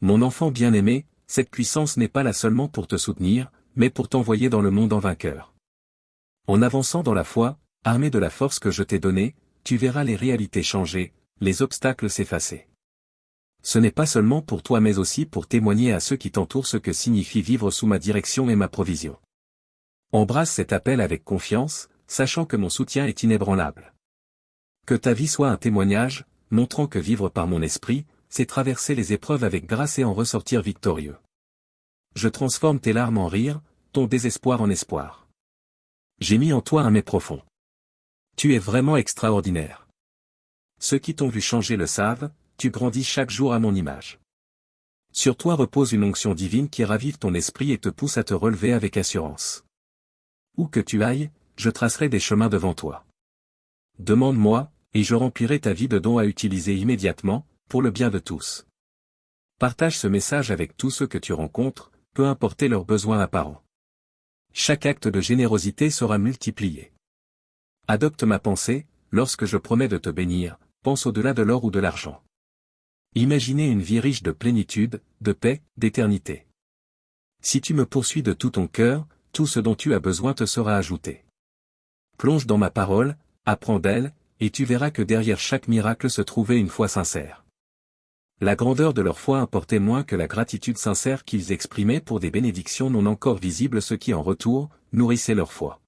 Mon enfant bien-aimé, cette puissance n'est pas là seulement pour te soutenir, mais pour t'envoyer dans le monde en vainqueur. En avançant dans la foi, armé de la force que je t'ai donnée, tu verras les réalités changer, les obstacles s'effacer. Ce n'est pas seulement pour toi mais aussi pour témoigner à ceux qui t'entourent ce que signifie vivre sous ma direction et ma provision. Embrasse cet appel avec confiance, sachant que mon soutien est inébranlable. Que ta vie soit un témoignage, montrant que vivre par mon esprit, c'est traverser les épreuves avec grâce et en ressortir victorieux. Je transforme tes larmes en rire, ton désespoir en espoir. J'ai mis en toi un mais profond. Tu es vraiment extraordinaire. Ceux qui t'ont vu changer le savent, tu grandis chaque jour à mon image. Sur toi repose une onction divine qui ravive ton esprit et te pousse à te relever avec assurance. Où que tu ailles, je tracerai des chemins devant toi. Demande-moi, et je remplirai ta vie de dons à utiliser immédiatement, pour le bien de tous. Partage ce message avec tous ceux que tu rencontres, peu importer leurs besoins apparents. Chaque acte de générosité sera multiplié. Adopte ma pensée, lorsque je promets de te bénir, pense au-delà de l'or ou de l'argent. Imaginez une vie riche de plénitude, de paix, d'éternité. Si tu me poursuis de tout ton cœur, tout ce dont tu as besoin te sera ajouté. Plonge dans ma parole, apprends d'elle, et tu verras que derrière chaque miracle se trouvait une foi sincère. La grandeur de leur foi importait moins que la gratitude sincère qu'ils exprimaient pour des bénédictions non encore visibles, ce qui en retour, nourrissait leur foi.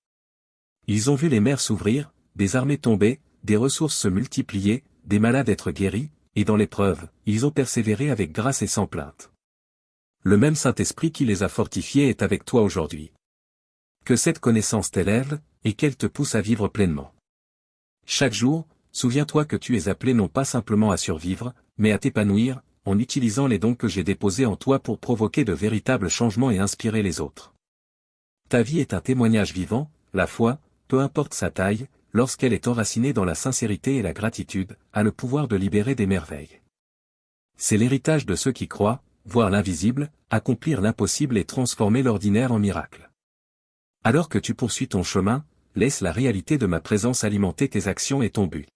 Ils ont vu les mers s'ouvrir, des armées tomber, des ressources se multiplier, des malades être guéris, et dans l'épreuve, ils ont persévéré avec grâce et sans plainte. Le même Saint-Esprit qui les a fortifiés est avec toi aujourd'hui. Que cette connaissance t'élève, et qu'elle te pousse à vivre pleinement. Chaque jour, souviens-toi que tu es appelé non pas simplement à survivre, mais à t'épanouir, en utilisant les dons que j'ai déposés en toi pour provoquer de véritables changements et inspirer les autres. Ta vie est un témoignage vivant, la foi, peu importe sa taille, lorsqu'elle est enracinée dans la sincérité et la gratitude, a le pouvoir de libérer des merveilles. C'est l'héritage de ceux qui croient, voir l'invisible, accomplir l'impossible et transformer l'ordinaire en miracle. Alors que tu poursuis ton chemin, laisse la réalité de ma présence alimenter tes actions et ton but.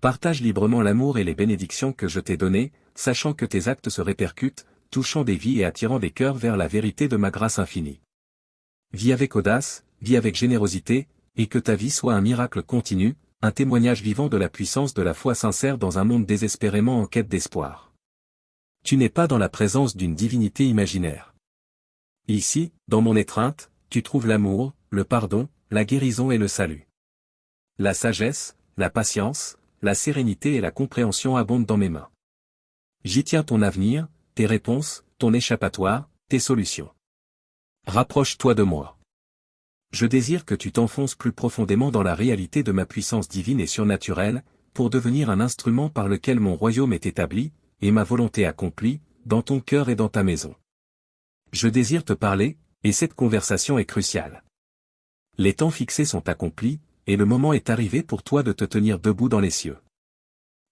Partage librement l'amour et les bénédictions que je t'ai données, sachant que tes actes se répercutent, touchant des vies et attirant des cœurs vers la vérité de ma grâce infinie. Vis avec audace, vis avec générosité, et que ta vie soit un miracle continu, un témoignage vivant de la puissance de la foi sincère dans un monde désespérément en quête d'espoir. Tu n'es pas dans la présence d'une divinité imaginaire. Ici, dans mon étreinte, tu trouves l'amour, le pardon, la guérison et le salut. La sagesse, la patience, la sérénité et la compréhension abondent dans mes mains. J'y tiens ton avenir, tes réponses, ton échappatoire, tes solutions. Rapproche-toi de moi. Je désire que tu t'enfonces plus profondément dans la réalité de ma puissance divine et surnaturelle, pour devenir un instrument par lequel mon royaume est établi, et ma volonté accomplie, dans ton cœur et dans ta maison. Je désire te parler, et cette conversation est cruciale. Les temps fixés sont accomplis, et le moment est arrivé pour toi de te tenir debout dans les cieux.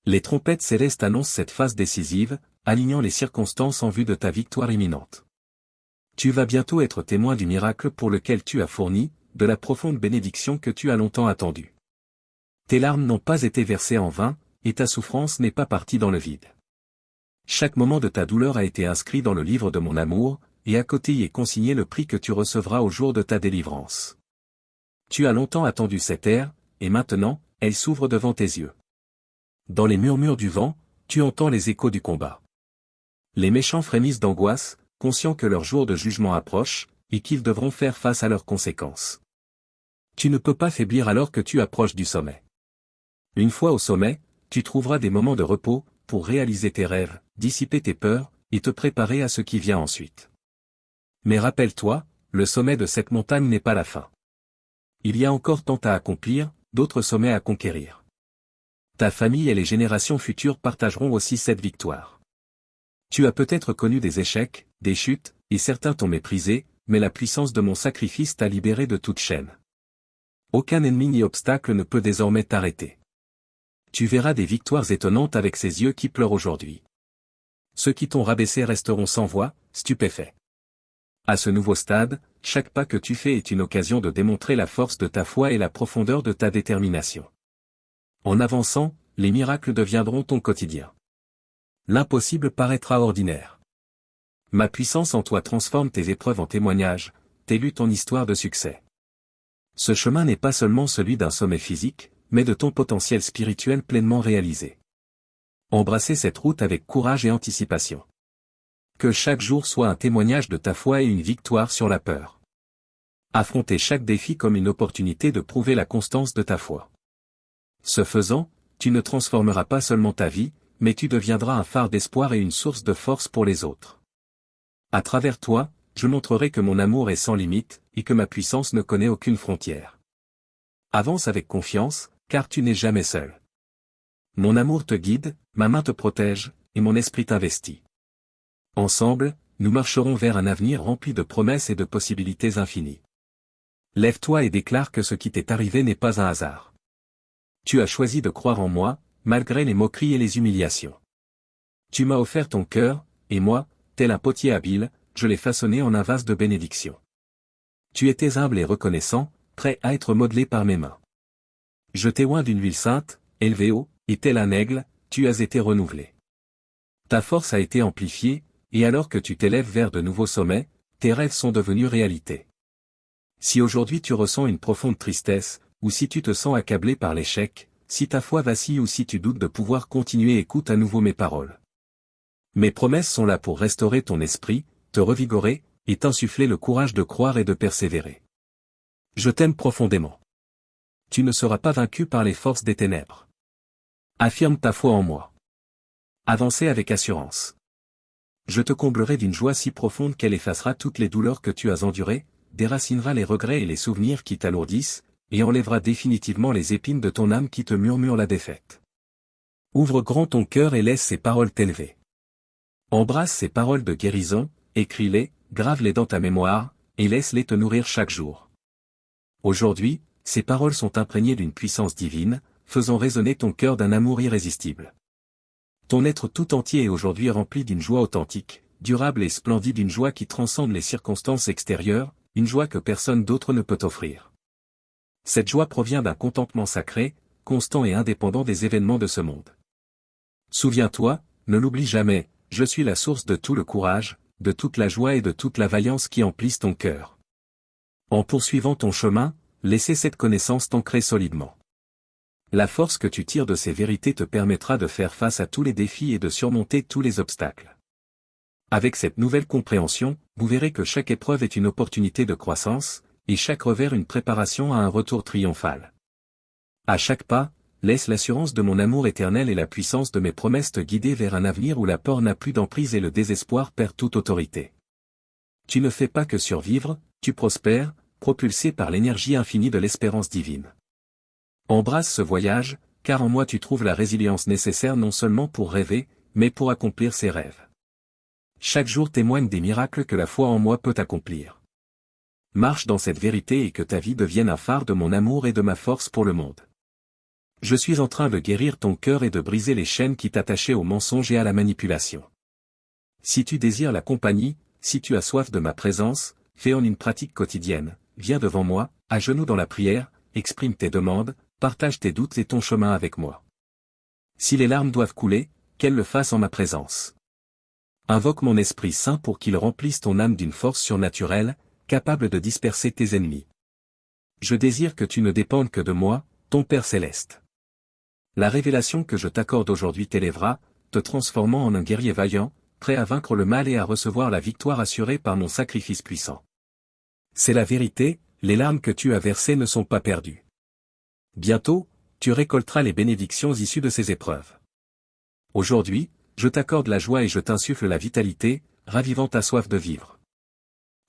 Les trompettes célestes annoncent cette phase décisive, alignant les circonstances en vue de ta victoire imminente. Tu vas bientôt être témoin du miracle pour lequel tu as fourni, de la profonde bénédiction que tu as longtemps attendue. Tes larmes n'ont pas été versées en vain, et ta souffrance n'est pas partie dans le vide. Chaque moment de ta douleur a été inscrit dans le livre de mon amour, et à côté y est consigné le prix que tu recevras au jour de ta délivrance. Tu as longtemps attendu cette ère, et maintenant, elle s'ouvre devant tes yeux. Dans les murmures du vent, tu entends les échos du combat. Les méchants frémissent d'angoisse, conscients que leur jour de jugement approche, et qu'ils devront faire face à leurs conséquences. Tu ne peux pas faiblir alors que tu approches du sommet. Une fois au sommet, tu trouveras des moments de repos, pour réaliser tes rêves, dissiper tes peurs, et te préparer à ce qui vient ensuite. Mais rappelle-toi, le sommet de cette montagne n'est pas la fin. Il y a encore tant à accomplir, d'autres sommets à conquérir. Ta famille et les générations futures partageront aussi cette victoire. Tu as peut-être connu des échecs, des chutes, et certains t'ont méprisé, mais la puissance de mon sacrifice t'a libéré de toute chaîne. Aucun ennemi ni obstacle ne peut désormais t'arrêter. Tu verras des victoires étonnantes avec ces yeux qui pleurent aujourd'hui. Ceux qui t'ont rabaissé resteront sans voix, stupéfaits. À ce nouveau stade, chaque pas que tu fais est une occasion de démontrer la force de ta foi et la profondeur de ta détermination. En avançant, les miracles deviendront ton quotidien. L'impossible paraîtra ordinaire. Ma puissance en toi transforme tes épreuves en témoignages, tes luttes en histoire de succès. Ce chemin n'est pas seulement celui d'un sommet physique, mais de ton potentiel spirituel pleinement réalisé. Embrassez cette route avec courage et anticipation. Que chaque jour soit un témoignage de ta foi et une victoire sur la peur. Affrontez chaque défi comme une opportunité de prouver la constance de ta foi. Ce faisant, tu ne transformeras pas seulement ta vie, mais tu deviendras un phare d'espoir et une source de force pour les autres. À travers toi, je montrerai que mon amour est sans limite, et que ma puissance ne connaît aucune frontière. Avance avec confiance, car tu n'es jamais seul. Mon amour te guide, ma main te protège, et mon esprit t'investit. Ensemble, nous marcherons vers un avenir rempli de promesses et de possibilités infinies. Lève-toi et déclare que ce qui t'est arrivé n'est pas un hasard. Tu as choisi de croire en moi, malgré les moqueries et les humiliations. Tu m'as offert ton cœur, et moi, tel un potier habile, je l'ai façonné en un vase de bénédiction. Tu étais humble et reconnaissant, prêt à être modelé par mes mains. Je t'ai oint d'une huile sainte, élevé haut, et tel un aigle, tu as été renouvelé. Ta force a été amplifiée, et alors que tu t'élèves vers de nouveaux sommets, tes rêves sont devenus réalité. Si aujourd'hui tu ressens une profonde tristesse, ou si tu te sens accablé par l'échec, si ta foi vacille ou si tu doutes de pouvoir continuer, écoute à nouveau mes paroles. Mes promesses sont là pour restaurer ton esprit, te revigorer, et t'insuffler le courage de croire et de persévérer. Je t'aime profondément. Tu ne seras pas vaincu par les forces des ténèbres. Affirme ta foi en moi. Avancez avec assurance. Je te comblerai d'une joie si profonde qu'elle effacera toutes les douleurs que tu as endurées, déracinera les regrets et les souvenirs qui t'alourdissent, et enlèvera définitivement les épines de ton âme qui te murmurent la défaite. Ouvre grand ton cœur et laisse ces paroles t'élever. Embrasse ces paroles de guérison, écris-les, grave-les dans ta mémoire, et laisse-les te nourrir chaque jour. Aujourd'hui, ces paroles sont imprégnées d'une puissance divine, faisant résonner ton cœur d'un amour irrésistible. Ton être tout entier est aujourd'hui rempli d'une joie authentique, durable et splendide, une joie qui transcende les circonstances extérieures, une joie que personne d'autre ne peut offrir. Cette joie provient d'un contentement sacré, constant et indépendant des événements de ce monde. Souviens-toi, ne l'oublie jamais, je suis la source de tout le courage, de toute la joie et de toute la vaillance qui emplissent ton cœur. En poursuivant ton chemin, laissez cette connaissance t'ancrer solidement. La force que tu tires de ces vérités te permettra de faire face à tous les défis et de surmonter tous les obstacles. Avec cette nouvelle compréhension, vous verrez que chaque épreuve est une opportunité de croissance, et chaque revers une préparation à un retour triomphal. À chaque pas, laisse l'assurance de mon amour éternel et la puissance de mes promesses te guider vers un avenir où la peur n'a plus d'emprise et le désespoir perd toute autorité. Tu ne fais pas que survivre, tu prospères, propulsé par l'énergie infinie de l'espérance divine. Embrasse ce voyage, car en moi tu trouves la résilience nécessaire non seulement pour rêver, mais pour accomplir ses rêves. Chaque jour témoigne des miracles que la foi en moi peut accomplir. Marche dans cette vérité et que ta vie devienne un phare de mon amour et de ma force pour le monde. Je suis en train de guérir ton cœur et de briser les chaînes qui t'attachaient au mensonge et à la manipulation. Si tu désires la compagnie, si tu as soif de ma présence, fais en une pratique quotidienne, viens devant moi, à genoux dans la prière, exprime tes demandes, partage tes doutes et ton chemin avec moi. Si les larmes doivent couler, qu'elles le fassent en ma présence. Invoque mon Esprit Saint pour qu'il remplisse ton âme d'une force surnaturelle, capable de disperser tes ennemis. Je désire que tu ne dépendes que de moi, ton Père céleste. La révélation que je t'accorde aujourd'hui t'élèvera, te transformant en un guerrier vaillant, prêt à vaincre le mal et à recevoir la victoire assurée par mon sacrifice puissant. C'est la vérité, les larmes que tu as versées ne sont pas perdues. Bientôt, tu récolteras les bénédictions issues de ces épreuves. Aujourd'hui, je t'accorde la joie et je t'insuffle la vitalité, ravivant ta soif de vivre.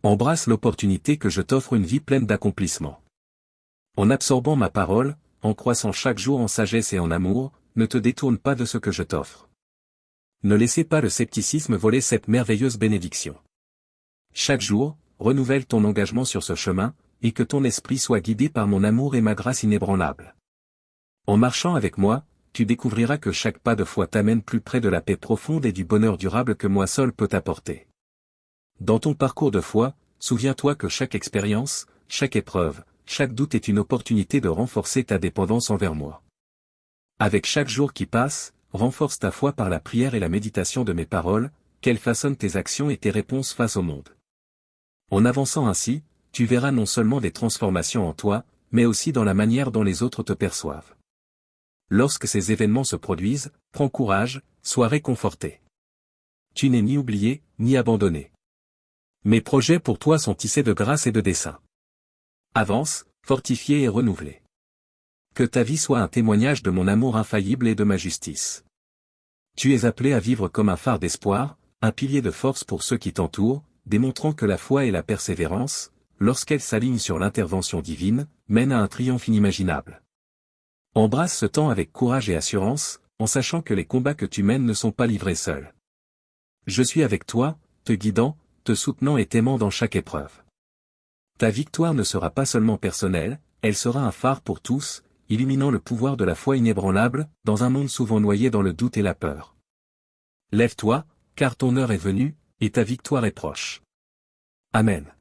Embrasse l'opportunité que je t'offre, une vie pleine d'accomplissements. En absorbant ma parole, en croissant chaque jour en sagesse et en amour, ne te détourne pas de ce que je t'offre. Ne laissez pas le scepticisme voler cette merveilleuse bénédiction. Chaque jour, renouvelle ton engagement sur ce chemin, et que ton esprit soit guidé par mon amour et ma grâce inébranlable. En marchant avec moi, tu découvriras que chaque pas de foi t'amène plus près de la paix profonde et du bonheur durable que moi seul peux t'apporter. Dans ton parcours de foi, souviens-toi que chaque expérience, chaque épreuve, chaque doute est une opportunité de renforcer ta dépendance envers moi. Avec chaque jour qui passe, renforce ta foi par la prière et la méditation de mes paroles, qu'elle façonne tes actions et tes réponses face au monde. En avançant ainsi, tu verras non seulement des transformations en toi, mais aussi dans la manière dont les autres te perçoivent. Lorsque ces événements se produisent, prends courage, sois réconforté. Tu n'es ni oublié, ni abandonné. Mes projets pour toi sont tissés de grâce et de dessein. Avance, fortifié et renouvelé. Que ta vie soit un témoignage de mon amour infaillible et de ma justice. Tu es appelé à vivre comme un phare d'espoir, un pilier de force pour ceux qui t'entourent, démontrant que la foi et la persévérance, lorsqu'elles s'alignent sur l'intervention divine, mènent à un triomphe inimaginable. Embrasse ce temps avec courage et assurance, en sachant que les combats que tu mènes ne sont pas livrés seuls. Je suis avec toi, te guidant, te soutenant et t'aimant dans chaque épreuve. Ta victoire ne sera pas seulement personnelle, elle sera un phare pour tous, illuminant le pouvoir de la foi inébranlable, dans un monde souvent noyé dans le doute et la peur. Lève-toi, car ton heure est venue, et ta victoire est proche. Amen.